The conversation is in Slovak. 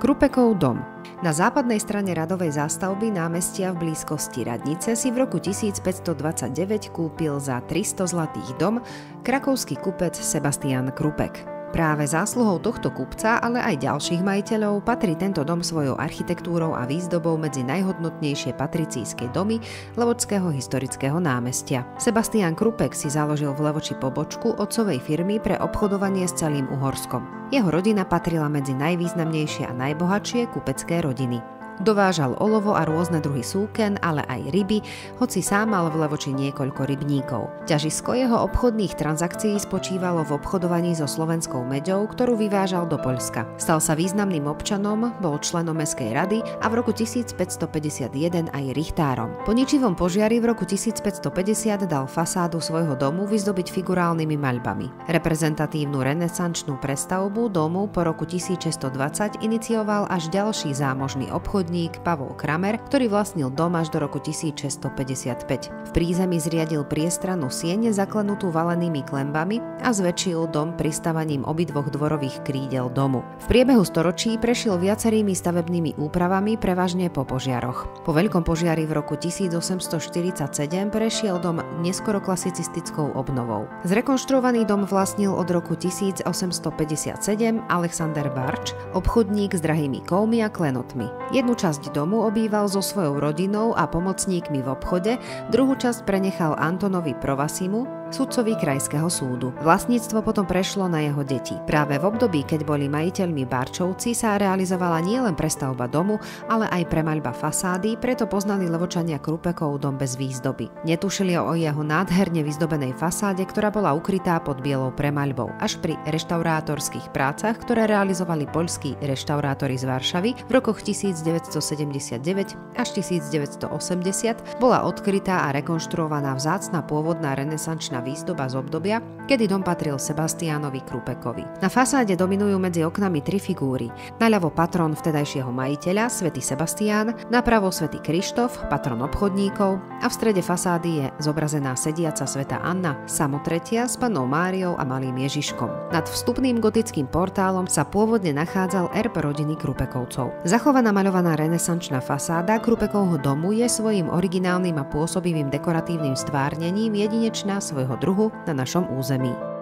Krupekov dom. Na západnej strane radovej zástavby námestia v blízkosti radnice si v roku 1529 kúpil za 300 zlatých dom krakovský kupec Sebastian Krupek. Práve zásluhou tohto kupca, ale aj ďalších majiteľov patrí tento dom svojou architektúrou a výzdobou medzi najhodnotnejšie patricíjske domy Levočského historického námestia. Sebastian Krupek si založil v Levoči pobočku otcovej firmy pre obchodovanie s celým Uhorskom. Jeho rodina patrila medzi najvýznamnejšie a najbohatšie kupecké rodiny. Dovážal olovo a rôzne druhy súken, ale aj ryby, hoci sám mal v Levoči niekoľko rybníkov. Ťažisko jeho obchodných transakcií spočívalo v obchodovaní so slovenskou meďou, ktorú vyvážal do Poľska. Stal sa významným občanom, bol členom mestskej rady a v roku 1551 aj richtárom. Po ničivom požiari v roku 1550 dal fasádu svojho domu vyzdobiť figurálnymi maľbami. Reprezentatívnu renesančnú prestavbu domu po roku 1620 inicioval až ďalší zámožný obchodník Pavol Kramer, ktorý vlastnil dom až do roku 1655. V prízemí zriadil priestrannú sieň zaklenutú valenými klenbami a zväčšil dom pristavaním obidvoch dvorových krídel domu. V priebehu storočí prešiel viacerými stavebnými úpravami, prevažne po požiaroch. Po veľkom požiari v roku 1847 prešiel dom neskoro klasicistickou obnovou. Zrekonštruovaný dom vlastnil od roku 1857 Alexander Barč, obchodník s drahými kovmi a klenotmi. Jednu časť domu obýval so svojou rodinou a pomocníkmi v obchode, druhú časť prenechal Antonovi Provasimu, sudcovi krajského súdu. Vlastníctvo potom prešlo na jeho deti. Práve v období, keď boli majiteľmi Barčovci, sa realizovala nielen prestavba domu, ale aj premaľba fasády, preto poznali Levočania Krupekov dom bez výzdoby. Netušili o jeho nádherne vyzdobenej fasáde, ktorá bola ukrytá pod bielou premaľbou. Až pri reštaurátorských prácach, ktoré realizovali poľskí reštaurátori z Varšavy v rokoch 1979 až 1980, bola odkrytá a rekonštruovaná vzácna pôvodná renesančná výzdoba z obdobia, kedy dom patril Sebastiánovi Krupekovi. Na fasáde dominujú medzi oknami tri figúry. Naľavo patron vtedajšieho majiteľa, svätý Sebastián, napravo svätý Krištof, patron obchodníkov a v strede fasády je zobrazená sediaca svätá Anna, samotretia s pannou Máriou a malým Ježiškom. Nad vstupným gotickým portálom sa pôvodne nachádzal erb rodiny Krupekovcov. Zachovaná maľovaná renesančná fasáda Krupekovho domu je svojím originálnym a pôsobivým dekoratívnym stvárnením jedinečná svojho druhu na našom území.